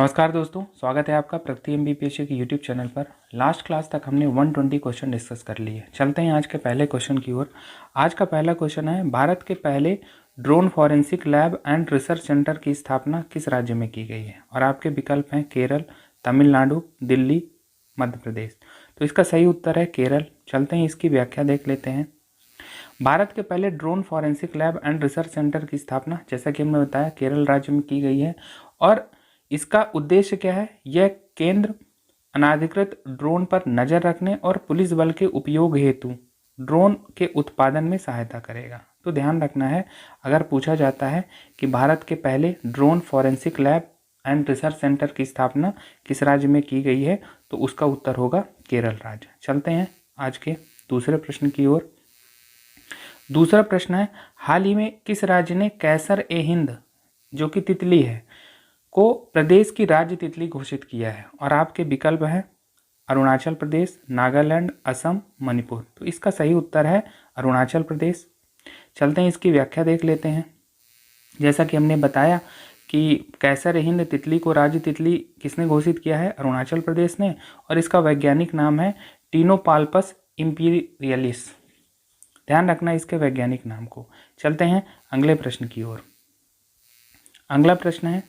नमस्कार दोस्तों, स्वागत है आपका प्रगति एमबीपीएससी के यूट्यूब चैनल पर। लास्ट क्लास तक हमने 120 क्वेश्चन डिस्कस कर लिए। चलते हैं आज के पहले क्वेश्चन की ओर। आज का पहला क्वेश्चन है, भारत के पहले drone forensic lab and research centre की स्थापना किस राज्य में की गई है? और आपके विकल्प हैं केरल, तमिलनाडु, दिल्ली, मध्य प्रदेश। तो इसका सही उत्तर है केरल। चलते हैं इसकी व्याख्या देख लेते हैं। भारत के पहले drone forensic lab and research centre की स्थापना, जैसा कि हमने बताया, केरल राज्य में की गई है। और इसका उद्देश्य क्या है? यह केंद्र अनाधिकृत ड्रोन पर नजर रखने और पुलिस बल के उपयोग हेतु ड्रोन के उत्पादन में सहायता करेगा। तो ध्यान रखना है, अगर पूछा जाता है कि भारत के पहले drone forensic lab and research centre की स्थापना किस राज्य में की गई है, तो उसका उत्तर होगा केरल राज्य। चलते हैं आज के दूसरे प्रश्न की ओर। दूसरा प्रश्न है, हाल ही में किस राज्य ने कैसर ए हिंद, जो कि तितली है, को प्रदेश की राज्य तितली घोषित किया है? और आपके विकल्प हैं अरुणाचल प्रदेश, नागालैंड, असम, मणिपुर। तो इसका सही उत्तर है अरुणाचल प्रदेश। चलते हैं इसकी व्याख्या देख लेते हैं। जैसा कि हमने बताया कि कैसर हिंद तितली को राज्य तितली किसने घोषित किया है? अरुणाचल प्रदेश ने। और इसका वैज्ञानिक नाम है टिनोपाल्पस इंपीरियलिस। ध्यान रखना इसके वैज्ञानिक नाम को। चलते हैं अगले प्रश्न की ओर। अगला प्रश्न है,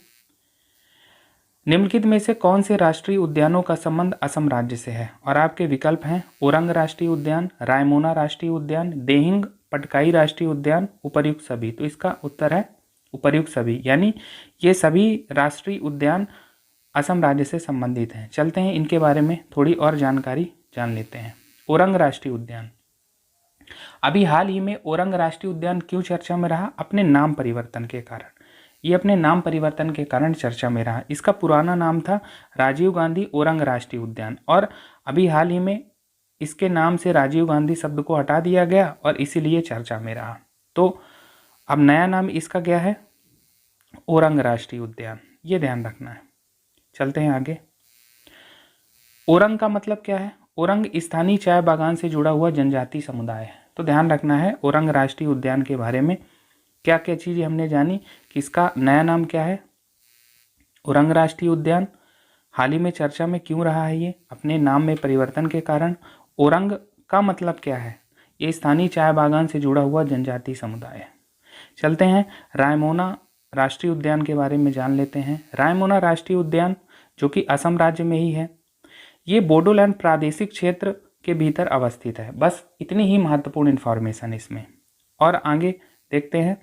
निम्नलिखित में से कौन से राष्ट्रीय उद्यानों का संबंध असम राज्य से है? और आपके विकल्प हैं ओरंग राष्ट्रीय उद्यान, रायमोना राष्ट्रीय उद्यान, देहिंग पटकाई राष्ट्रीय उद्यान, उपर्युक्त सभी। तो इसका उत्तर है उपर्युक्त सभी, यानी ये सभी राष्ट्रीय उद्यान असम राज्य से संबंधित हैं। चलते हैं इनके बारे में थोड़ी और जानकारी जान लेते हैं। ओरंग राष्ट्रीय उद्यान, अभी हाल ही में ओरंग राष्ट्रीय उद्यान क्यों चर्चा में रहा? अपने नाम परिवर्तन के कारण। ये अपने नाम परिवर्तन के कारण चर्चा में रहा। इसका पुराना नाम था राजीव गांधी ओरंग राष्ट्रीय उद्यान, और अभी हाल ही में इसके नाम से राजीव गांधी शब्द को हटा दिया गया और इसीलिए चर्चा में रहा। तो अब नया नाम इसका क्या है? ओरंग राष्ट्रीय उद्यान। ये ध्यान रखना है। चलते हैं आगे। ओरंग का मतलब क्या है? ओरंग स्थानीय चाय बागान से जुड़ा हुआ जनजातीय समुदाय है। तो ध्यान रखना है ओरंग राष्ट्रीय उद्यान के बारे में क्या क्या चीज़ें हमने जानी कि इसका नया नाम क्या है, ओरंग राष्ट्रीय उद्यान, हाल ही में चर्चा में क्यों रहा है, ये अपने नाम में परिवर्तन के कारण, ओरंग का मतलब क्या है, ये स्थानीय चाय बागान से जुड़ा हुआ जनजातीय समुदाय है। चलते हैं रायमोना राष्ट्रीय उद्यान के बारे में जान लेते हैं। रायमोना राष्ट्रीय उद्यान जो कि असम राज्य में ही है, ये बोडोलैंड प्रादेशिक क्षेत्र के भीतर अवस्थित है। बस इतनी ही महत्वपूर्ण इन्फॉर्मेशन इसमें। और आगे देखते हैं,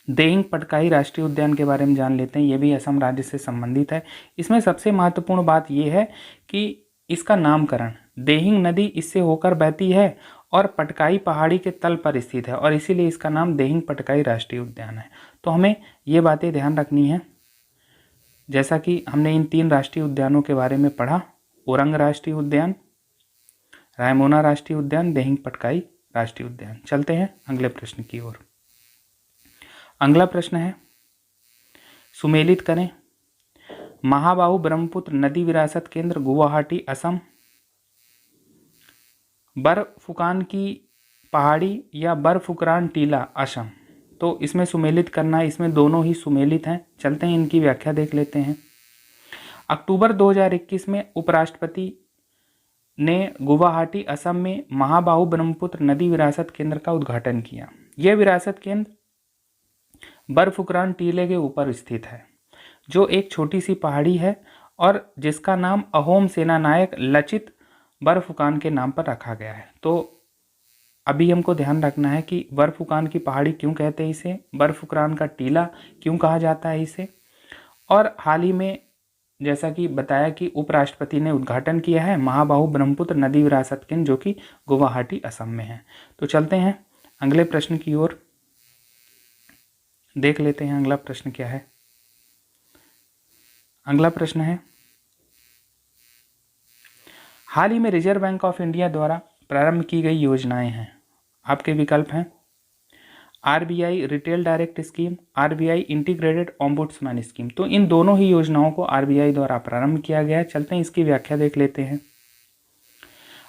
देहिंग पटकाई राष्ट्रीय उद्यान के बारे में जान लेते हैं। ये भी असम राज्य से संबंधित है। इसमें सबसे महत्वपूर्ण बात यह है कि इसका नामकरण, देहिंग नदी इससे होकर बहती है और पटकाई पहाड़ी के तल पर स्थित है, और इसीलिए इसका नाम देहिंग पटकाई राष्ट्रीय उद्यान है। तो हमें ये बातें ध्यान रखनी है। जैसा कि हमने इन 3 राष्ट्रीय उद्यानों के बारे में पढ़ा, ओरंग राष्ट्रीय उद्यान, रायमोना राष्ट्रीय उद्यान, देहिंग पटकाई राष्ट्रीय उद्यान। चलते हैं अगले प्रश्न की ओर। अगला प्रश्न है, सुमेलित करें। महाबाहु ब्रह्मपुत्र नदी विरासत केंद्र गुवाहाटी असम, बरफुकान की पहाड़ी या बरफुकरान टीला असम। तो इसमें सुमेलित करना है, इसमें दोनों ही सुमेलित हैं। चलते हैं इनकी व्याख्या देख लेते हैं। अक्टूबर 2021 में उपराष्ट्रपति ने गुवाहाटी असम में महाबाहु ब्रह्मपुत्र नदी विरासत केंद्र का उद्घाटन किया। यह विरासत केंद्र बरफुकरान टीले के ऊपर स्थित है, जो एक छोटी सी पहाड़ी है और जिसका नाम अहोम सेना नायक लचित बरफुकान के नाम पर रखा गया है। तो अभी हमको ध्यान रखना है कि बरफुकान की पहाड़ी क्यों कहते हैं इसे, बरफुकरान का टीला क्यों कहा जाता है इसे, और हाल ही में जैसा कि बताया कि उपराष्ट्रपति ने उद्घाटन किया है महाबाहु ब्रह्मपुत्र नदी विरासत केंद्र, जो कि गुवाहाटी असम में है। तो चलते हैं अगले प्रश्न की ओर, देख लेते हैं अगला प्रश्न क्या है। अगला प्रश्न है, हाल ही में रिजर्व बैंक ऑफ इंडिया द्वारा प्रारंभ की गई योजनाएं हैं। आपके विकल्प हैं RBI retail direct scheme, RBI integrated ombudsman scheme. तो इन दोनों ही योजनाओं को आरबीआई द्वारा प्रारंभ किया गया है। चलते हैं इसकी व्याख्या देख लेते हैं।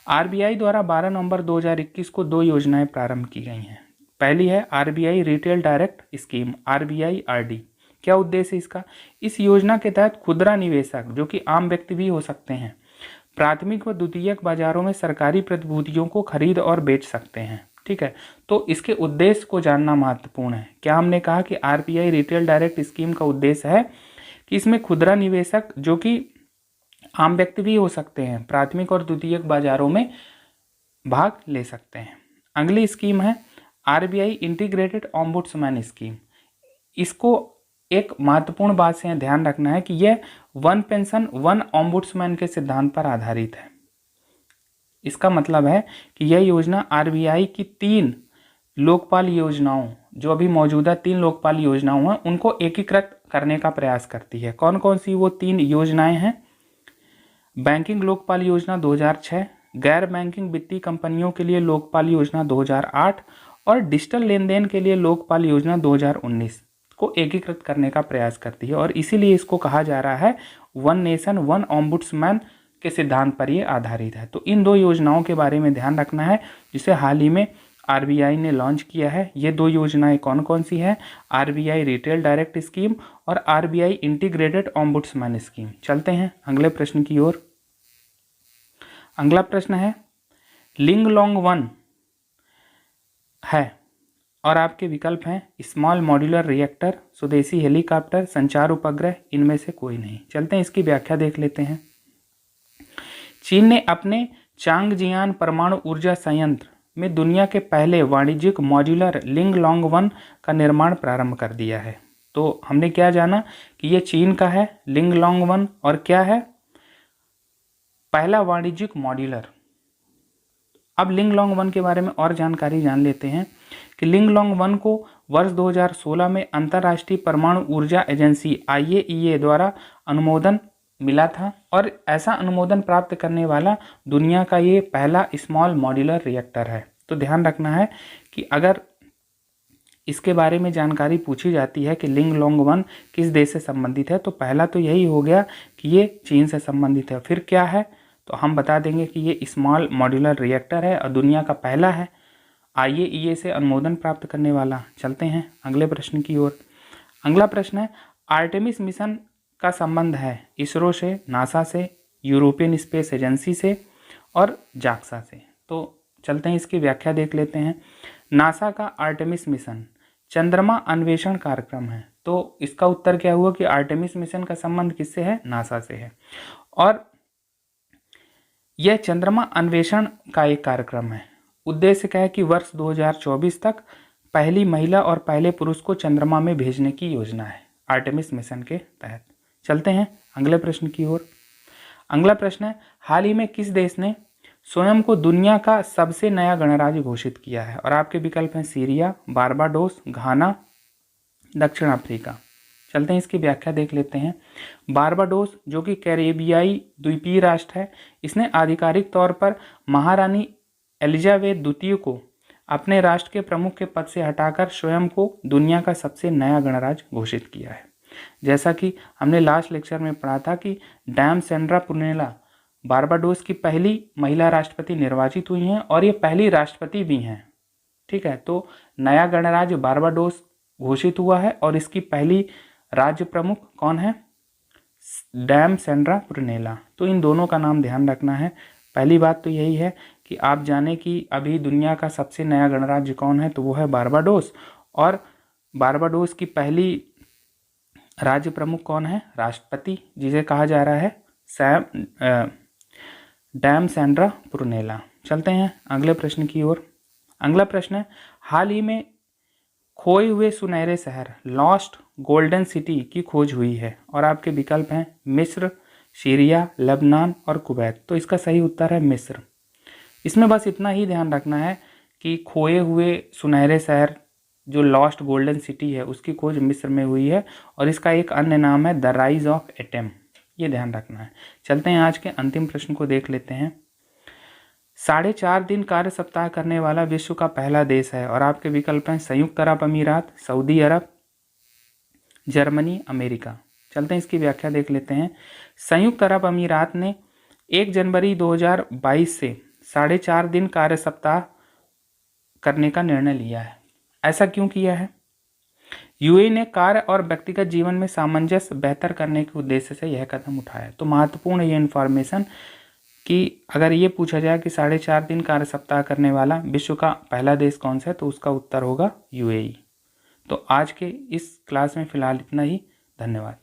आरबीआई द्वारा 12 नवंबर 2021 को 2 योजनाएं प्रारंभ की गई हैं। पहली है RBI retail direct scheme, RBI RD, क्या उद्देश्य है इसका? इस योजना के तहत खुदरा निवेशक, जो कि आम व्यक्ति भी हो सकते हैं, प्राथमिक व द्वितीयक बाजारों में सरकारी प्रतिभूतियों को खरीद और बेच सकते हैं। ठीक है, तो इसके उद्देश्य को जानना महत्वपूर्ण है। क्या हमने कहा कि आरबीआई रिटेल डायरेक्ट स्कीम का उद्देश्य है कि इसमें खुदरा निवेशक, जो कि आम व्यक्ति भी हो सकते हैं, प्राथमिक और द्वितीयक बाजारों में भाग ले सकते हैं। अगली स्कीम है आरबीआई इंटीग्रेटेड ओम्बुड्समैन स्कीम। इसको एक महत्वपूर्ण बात से ध्यान रखना है कि यह वन पेंशन वन ओम्बुड्समैन के सिद्धांत पर आधारित है। इसका मतलब है कि यह योजना आरबीआई की 3 लोकपाल योजनाओं, जो अभी मौजूदा 3 लोकपाल योजनाओं हैं, उनको एकीकृत करने का प्रयास करती है। कौन कौन सी वो 3 योजनाएं हैं? बैंकिंग लोकपाल योजना 2006, गैर बैंकिंग वित्तीय कंपनियों के लिए लोकपाल योजना 2008 और डिजिटल लेन देन के लिए लोकपाल योजना 2019 को एकीकृत करने का प्रयास करती है। और इसीलिए इसको कहा जा रहा है वन नेशन वन ओम्बुड्समैन के सिद्धांत पर ये आधारित है। तो इन 2 योजनाओं के बारे में ध्यान रखना है, जिसे हाल ही में आरबीआई ने लॉन्च किया है। ये 2 योजनाएं कौन कौन सी है? आरबीआई रिटेल डायरेक्ट स्कीम और आरबीआई इंटीग्रेटेड ओम्बुड्समैन स्कीम। चलते हैं अगले प्रश्न की ओर। अगला प्रश्न है लिंगलोंग 1 है और आपके विकल्प हैं स्मॉल मॉड्यूलर रिएक्टर, स्वदेशी हेलीकॉप्टर, संचार उपग्रह, इनमें से कोई नहीं। चलते हैं इसकी व्याख्या देख लेते हैं। चीन ने अपने चांगजियान परमाणु ऊर्जा संयंत्र में दुनिया के पहले वाणिज्यिक मॉड्यूलर लिंगलोंग 1 का निर्माण प्रारंभ कर दिया है। तो हमने क्या जाना कि ये चीन का है लिंगलोंग 1 और क्या है? पहला वाणिज्यिक मॉड्यूलर। अब लिंगलोंग 1 के बारे में और जानकारी जान लेते हैं कि लिंगलोंग 1 को वर्ष 2016 में अंतर्राष्ट्रीय परमाणु ऊर्जा एजेंसी IAEA द्वारा अनुमोदन मिला था और ऐसा अनुमोदन प्राप्त करने वाला दुनिया का ये पहला स्मॉल मॉड्यूलर रिएक्टर है। तो ध्यान रखना है कि अगर इसके बारे में जानकारी पूछी जाती है कि लिंगलोंग 1 किस देश से संबंधित है, तो पहला तो यही हो गया कि ये चीन से संबंधित है। फिर क्या है? तो हम बता देंगे कि ये स्मॉल मॉड्यूलर रिएक्टर है और दुनिया का पहला है IAEA से अनुमोदन प्राप्त करने वाला। चलते हैं अगले प्रश्न की ओर। अगला प्रश्न है आर्टेमिस मिशन का संबंध है इसरो से, नासा से, यूरोपियन स्पेस एजेंसी से और जाक्सा से। तो चलते हैं इसकी व्याख्या देख लेते हैं। नासा का आर्टेमिस मिशन चंद्रमा अन्वेषण कार्यक्रम है। तो इसका उत्तर क्या हुआ कि आर्टेमिस मिशन का संबंध किससे है? नासा से है। और यह चंद्रमा अन्वेषण का एक कार्यक्रम है। उद्देश्य क्या है कि वर्ष 2024 तक पहली महिला और पहले पुरुष को चंद्रमा में भेजने की योजना है आर्टेमिस मिशन के तहत। चलते हैं अगले प्रश्न की ओर। अगला प्रश्न है हाल ही में किस देश ने स्वयं को दुनिया का सबसे नया गणराज्य घोषित किया है? और आपके विकल्प हैं सीरिया, बारबाडोस, घाना, दक्षिण अफ्रीका। चलते हैं इसकी व्याख्या देख लेते हैं। बारबाडोस, जो कि कैरेबियाई द्वीपीय राष्ट्र है, इसने आधिकारिक तौर पर महारानी एलिजाबेथ द्वितीय को अपने राष्ट्र के प्रमुख के पद से हटाकर स्वयं को दुनिया का सबसे नया गणराज्य घोषित किया है। जैसा कि हमने लास्ट लेक्चर में पढ़ा था कि डैम सेंड्रा पुर्नेला बारबाडोस की पहली महिला राष्ट्रपति निर्वाचित हुई हैं और ये पहली राष्ट्रपति भी हैं। ठीक है, तो नया गणराज्य बारबाडोस घोषित हुआ है और इसकी पहली राज्य प्रमुख कौन है? Dame Sandra Prunella. तो इन दोनों का नाम ध्यान रखना है। पहली बात तो यही है कि आप जाने कि अभी दुनिया का सबसे नया गणराज्य कौन है, तो वो है बारबाडोस। और बारबाडोस की पहली राज्य प्रमुख कौन है? राष्ट्रपति, जिसे कहा जा रहा है डैम सेंड्रा पुर्नेला। चलते हैं अगले प्रश्न की ओर। अगला प्रश्न है हाल ही में खोए हुए सुनहरे शहर लॉस्ट गोल्डन सिटी की खोज हुई है और आपके विकल्प हैं मिस्र, सीरिया, लेबनान और कुवैत। तो इसका सही उत्तर है मिस्र। इसमें बस इतना ही ध्यान रखना है कि खोए हुए सुनहरे शहर जो लॉस्ट गोल्डन सिटी है उसकी खोज मिस्र में हुई है और इसका एक अन्य नाम है द राइज ऑफ एटम। ये ध्यान रखना है। चलते हैं आज के अंतिम प्रश्न को देख लेते हैं। 4.5 दिन कार्य सप्ताह करने वाला विश्व का पहला देश है और आपके विकल्प हैं संयुक्त अरब अमीरात, सऊदी अरब, जर्मनी, अमेरिका। चलते हैं इसकी व्याख्या देख लेते हैं। संयुक्त अरब अमीरात ने 1 जनवरी 2022 से 4.5 दिन कार्य सप्ताह करने का निर्णय लिया है। ऐसा क्यों किया है? यूएई ने कार्य और व्यक्तिगत जीवन में सामंजस्य बेहतर करने के उद्देश्य से यह कदम उठाया। तो महत्वपूर्ण ये इन्फॉर्मेशन कि अगर ये पूछा जाए कि 4.5 दिन कार्य सप्ताह करने वाला विश्व का पहला देश कौन सा है, तो उसका उत्तर होगा यूएई। तो आज के इस क्लास में फ़िलहाल इतना ही। धन्यवाद।